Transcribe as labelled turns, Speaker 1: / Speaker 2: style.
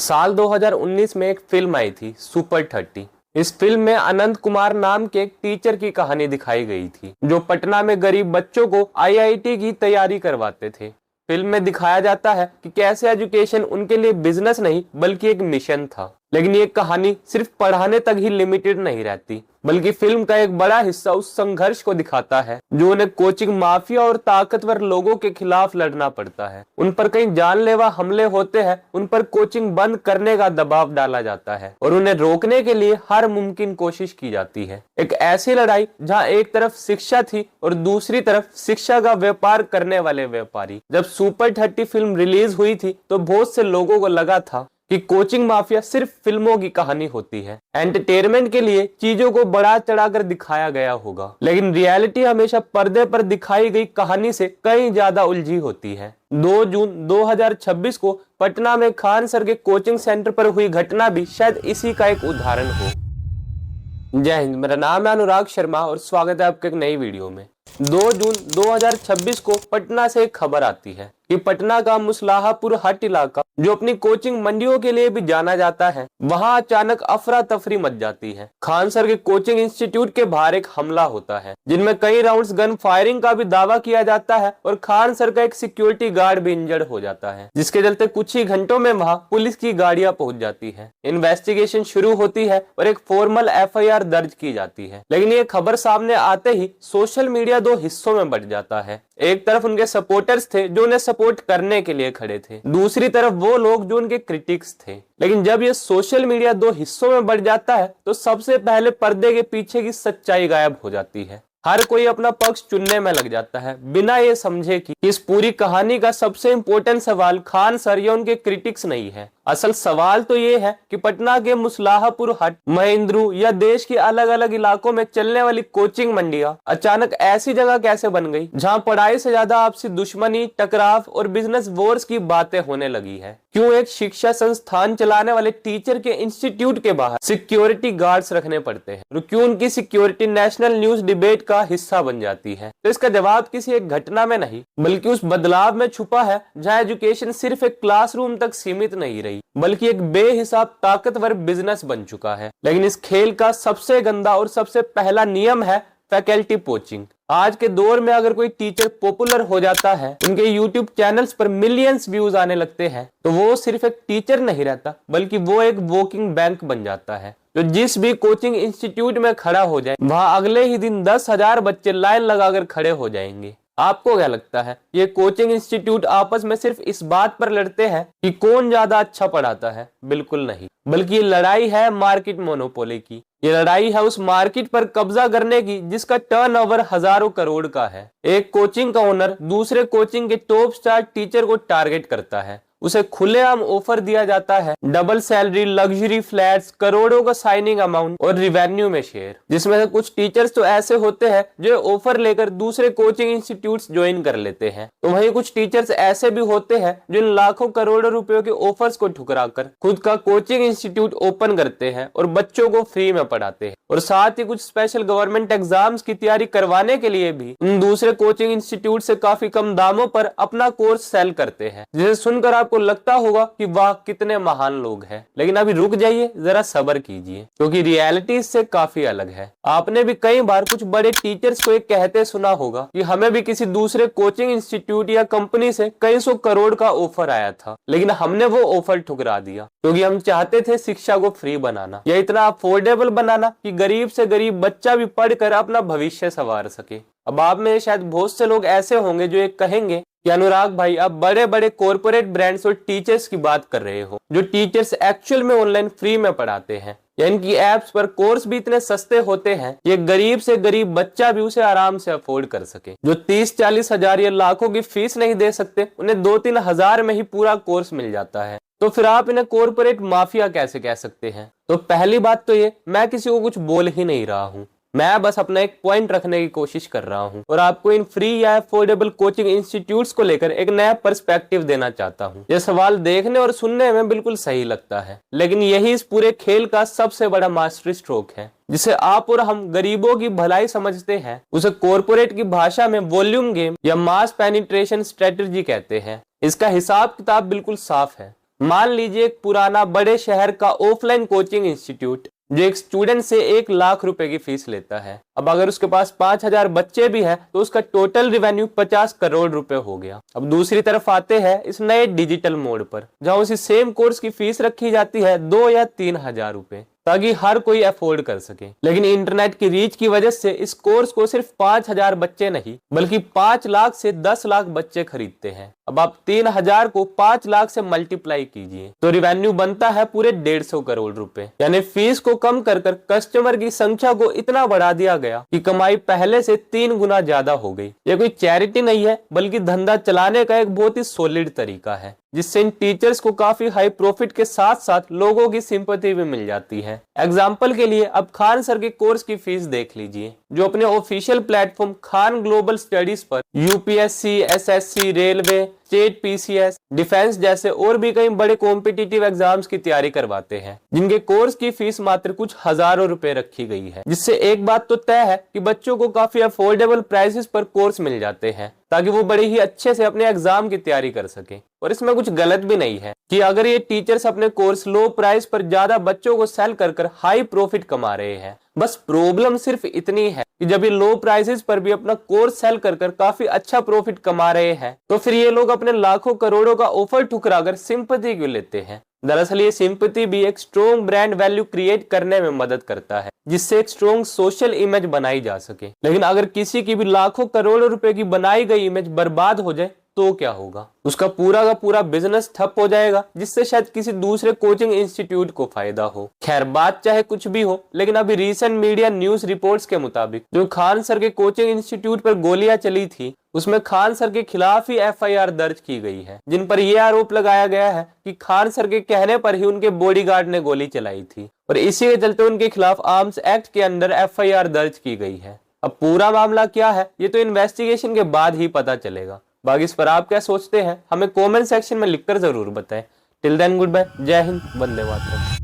Speaker 1: साल 2019 में एक फिल्म आई थी सुपर 30। इस फिल्म में अनंत कुमार नाम के एक टीचर की कहानी दिखाई गई थी जो पटना में गरीब बच्चों को आईआईटी की तैयारी करवाते थे। फिल्म में दिखाया जाता है कि कैसे एजुकेशन उनके लिए बिजनेस नहीं बल्कि एक मिशन था। लेकिन ये कहानी सिर्फ पढ़ाने तक ही लिमिटेड नहीं रहती, बल्कि फिल्म का एक बड़ा हिस्सा उस संघर्ष को दिखाता है जो उन्हें कोचिंग माफिया और ताकतवर लोगों के खिलाफ लड़ना पड़ता है। उन पर कई जानलेवा हमले होते हैं, उन पर कोचिंग बंद करने का दबाव डाला जाता है और उन्हें रोकने के लिए हर मुमकिन कोशिश की जाती है। एक ऐसी लड़ाई जहाँ एक तरफ शिक्षा थी और दूसरी तरफ शिक्षा का व्यापार करने वाले व्यापारी। जब सुपर 30 फिल्म रिलीज हुई थी तो बहुत से लोगों को लगा था कि कोचिंग माफिया सिर्फ फिल्मों की कहानी होती है, एंटरटेनमेंट के लिए चीजों को बढ़ा चढ़ाकर दिखाया गया होगा। लेकिन रियलिटी हमेशा पर्दे पर दिखाई गई कहानी से कहीं ज्यादा उलझी होती है। 2 जून 2026 को पटना में खान सर के कोचिंग सेंटर पर हुई घटना भी शायद इसी का एक उदाहरण हो। जय हिंद, मेरा नाम है अनुराग शर्मा और स्वागत है आपके एक नई वीडियो में। 2 जून 2026 को पटना से एक खबर आती है कि पटना का मुसलाहपुर हट इलाका, जो अपनी कोचिंग मंडियों के लिए भी जाना जाता है, वहां अचानक अफरा तफरी मच जाती है। खान सर के कोचिंग इंस्टीट्यूट के बाहर एक हमला होता है जिनमें कई राउंड्स गन फायरिंग का भी दावा किया जाता है और खान सर का एक सिक्योरिटी गार्ड भी इंजर्ड हो जाता है, जिसके चलते कुछ ही घंटों में वहां पुलिस की गाड़ियां पहुंच जाती है। इन्वेस्टिगेशन शुरू होती है और एक फॉर्मल एफआईआर दर्ज की जाती है। लेकिन ये खबर सामने आते ही सोशल मीडिया 2 हिस्सों में बंट जाता है। एक तरफ उनके सपोर्टर्स थे जो उन्हें सपोर्ट करने के लिए खड़े थे, दूसरी तरफ वो लोग जो उनके क्रिटिक्स थे। लेकिन जब ये सोशल मीडिया 2 हिस्सों में बढ़ जाता है तो सबसे पहले पर्दे के पीछे की सच्चाई गायब हो जाती है। हर कोई अपना पक्ष चुनने में लग जाता है बिना ये समझे कि इस पूरी कहानी का सबसे इम्पोर्टेंट सवाल खान सर या उनके क्रिटिक्स नहीं है। असल सवाल तो ये है कि पटना के मुसलाहपुर हट, महेंद्रू या देश के अलग अलग इलाकों में चलने वाली कोचिंग मंडियां अचानक ऐसी जगह कैसे बन गई जहां पढ़ाई से ज्यादा आपसी दुश्मनी, टकराव और बिजनेस वॉर्स की बातें होने लगी है। क्यों एक शिक्षा संस्थान चलाने वाले टीचर के इंस्टीट्यूट के बाहर सिक्योरिटी गार्ड्स रखने पड़ते हैं और क्यों उनकी सिक्योरिटी नेशनल न्यूज डिबेट का हिस्सा बन जाती है? तो इसका जवाब किसी एक घटना में नहीं बल्कि उस बदलाव में छुपा है जहां एजुकेशन सिर्फ एक क्लासरूम तक सीमित नहीं रही बल्कि एक बेहिसाब ताकतवर बिजनेस बन चुका है। लेकिन इस खेल का सबसे गंदा और सबसे पहला नियम है फैकल्टी पोचिंग। आज के दौर में अगर कोई टीचर पॉपुलर हो जाता है, उनके यूट्यूब चैनल्स पर मिलियंस व्यूज आने लगते हैं, तो वो सिर्फ एक टीचर नहीं रहता बल्कि वो एक वॉकिंग बैंक बन जाता है जो जिस भी कोचिंग इंस्टीट्यूट में खड़ा हो जाए वहां अगले ही दिन 10,000 बच्चे लाइन लगाकर खड़े हो जाएंगे। आपको क्या लगता है ये कोचिंग इंस्टीट्यूट आपस में सिर्फ इस बात पर लड़ते हैं कि कौन ज्यादा अच्छा पढ़ाता है? बिल्कुल नहीं, बल्कि ये लड़ाई है मार्केट मोनोपोली की। ये लड़ाई है उस मार्केट पर कब्जा करने की जिसका टर्नओवर हजारों करोड़ का है। एक कोचिंग का ओनर दूसरे कोचिंग के टॉप स्टार टीचर को टारगेट करता है, उसे खुलेआम ऑफर दिया जाता है, डबल सैलरी, लग्जरी फ्लैट्स, करोड़ों का साइनिंग अमाउंट और रिवेन्यू में शेयर। जिसमें से कुछ टीचर्स तो ऐसे होते हैं जो ऑफर लेकर दूसरे कोचिंग इंस्टीट्यूट्स ज्वाइन कर लेते हैं, तो वहीं कुछ टीचर्स ऐसे भी होते हैं जो इन लाखों करोड़ों रुपयों के ऑफर्स को ठुकराकर खुद का कोचिंग इंस्टीट्यूट ओपन करते हैं और बच्चों को फ्री में पढ़ाते हैं और साथ ही कुछ स्पेशल गवर्नमेंट एग्जाम्स की तैयारी करवाने के लिए भी उन दूसरे कोचिंग इंस्टीट्यूट से काफी कम दामों पर अपना कोर्स सेल करते हैं, जिसे सुनकर आपको लगता होगा कि वाह कितने महान लोग हैं। लेकिन अभी रुक जाइए, जरा सब्र कीजिए, क्योंकि रियलिटी इससे काफी अलग है। आपने भी कई बार कुछ बड़े टीचर्स को ये कहते सुना होगा कि हमें भी किसी दूसरे कोचिंग इंस्टीट्यूट या कंपनी से कई 100 करोड़ का ऑफर आया था, लेकिन हमने वो ऑफर ठुकरा दिया क्योंकि हम चाहते थे शिक्षा को फ्री बनाना या इतना अफोर्डेबल बनाना कि गरीब से गरीब बच्चा भी पढ़कर अपना भविष्य संवार सके। अब आप में शायद बहुत से लोग ऐसे होंगे जो ये कहेंगे कि अनुराग भाई आप बड़े बड़े कॉर्पोरेट ब्रांड्स और टीचर्स की बात कर रहे हो, जो टीचर्स एक्चुअल में ऑनलाइन फ्री में पढ़ाते हैं या इनकी एप्स पर कोर्स भी इतने सस्ते होते हैं ये गरीब से गरीब बच्चा भी उसे आराम से अफोर्ड कर सके। जो 30-40 हजार या लाखों की फीस नहीं दे सकते उन्हें 2-3 हजार में ही पूरा कोर्स मिल जाता है, तो फिर आप इन्हें कॉर्पोरेट माफिया कैसे कह सकते हैं? तो पहली बात तो ये, मैं किसी को कुछ बोल ही नहीं रहा हूँ, मैं बस अपना एक पॉइंट रखने की कोशिश कर रहा हूं और आपको इन फ्री या अफोर्डेबल कोचिंग इंस्टीट्यूट्स को लेकर एक नया पर्सपेक्टिव देना चाहता हूं। यह सवाल देखने और सुनने में बिल्कुल सही लगता है, लेकिन यही इस पूरे खेल का सबसे बड़ा मास्टर स्ट्रोक है जिसे आप और हम गरीबों की भलाई समझते हैं। उसे कॉर्पोरेट की भाषा में वॉल्यूम गेम या मास पेनिट्रेशन स्ट्रेटजी कहते हैं। इसका हिसाब किताब बिल्कुल साफ है। मान लीजिए एक पुराना बड़े शहर का ऑफलाइन कोचिंग इंस्टीट्यूट जो एक स्टूडेंट से 1 लाख रुपए की फीस लेता है। अब अगर उसके पास 5,000 बच्चे भी हैं तो उसका टोटल रेवेन्यू 50 करोड़ रुपए हो गया। अब दूसरी तरफ आते हैं इस नए डिजिटल मोड पर, जहां उसी सेम कोर्स की फीस रखी जाती है 2 या 3,000 रुपए, ताकि हर कोई अफोर्ड कर सके। लेकिन इंटरनेट की रीच की वजह से इस कोर्स को सिर्फ 5,000 बच्चे नहीं बल्कि 5 लाख से 10 लाख बच्चे खरीदते हैं। अब आप 3,000 को 5 लाख से मल्टीप्लाई कीजिए तो रेवेन्यू बनता है पूरे 150 करोड़ रुपए। यानी फीस को कम कर कस्टमर की संख्या को इतना बढ़ा दिया गया कि कमाई पहले से 3 गुना ज्यादा हो गई। यह कोई चैरिटी नहीं है बल्कि धंधा चलाने का एक बहुत ही सॉलिड तरीका है, जिससे इन टीचर्स को काफी हाई प्रॉफिट के साथ साथ लोगों की सिंपैथी भी मिल जाती है। एग्जाम्पल के लिए अब खान सर के कोर्स की फीस देख लीजिए, जो अपने official platform Khan global studies पर UPSC, SSC, railway, state PCS, defence जैसे और भी कई बड़े कॉम्पिटिटिव एग्जाम्स की तैयारी करवाते हैं, जिनके कोर्स की फीस मात्र कुछ हजारों रुपए रखी गई है। जिससे एक बात तो तय है कि बच्चों को काफी अफोर्डेबल प्राइसेस पर कोर्स मिल जाते हैं, ताकि वो बड़े ही अच्छे से अपने एग्जाम की तैयारी कर सके। और इसमें कुछ गलत भी नहीं है कि अगर ये टीचर्स अपने कोर्स लो प्राइस पर ज्यादा बच्चों को सेल कर हाई प्रॉफिट कमा रहे हैं। बस प्रॉब्लम सिर्फ इतनी है कि जब ये लो प्राइसेस पर भी अपना कोर्स सेल कर काफी अच्छा प्रॉफिट कमा रहे हैं, तो फिर ये लोग अपने लाखों करोड़ों का ऑफर ठुकराकर सिंपैथी क्यों लेते हैं। दरअसल ये सिंपैथी भी एक स्ट्रॉन्ग ब्रांड वैल्यू क्रिएट करने में मदद करता है, जिससे एक स्ट्रॉन्ग सोशल इमेज बनाई जा सके। लेकिन अगर किसी की भी लाखों करोड़ों रुपए की बनाई गई इमेज बर्बाद हो जाए तो क्या होगा? उसका पूरा का पूरा बिजनेस ठप हो जाएगा, जिससे शायद किसी दूसरे कोचिंग इंस्टीट्यूट को फायदा हो। खैर, बात चाहे कुछ भी हो, लेकिन अभी रीसेंट मीडिया न्यूज रिपोर्ट्स के मुताबिक जो खान सर के कोचिंग इंस्टीट्यूट पर गोलियां चली थी, उसमें खान सर के खिलाफ ही एफआईआर दर्ज की गई है, जिन पर यह आरोप लगाया गया है कि खान सर के कहने पर ही उनके बॉडीगार्ड ने गोली चलाई थी और इसी के चलते उनके खिलाफ आर्म्स एक्ट के अंदर एफआईआर दर्ज की गई है। अब पूरा मामला क्या है ये तो इन्वेस्टिगेशन के बाद ही पता चलेगा। बाकी इस पर आप क्या सोचते हैं हमें कमेंट सेक्शन में लिखकर जरूर बताएं। टिल देन गुड बाय, जय हिंद, वंदे मातरम।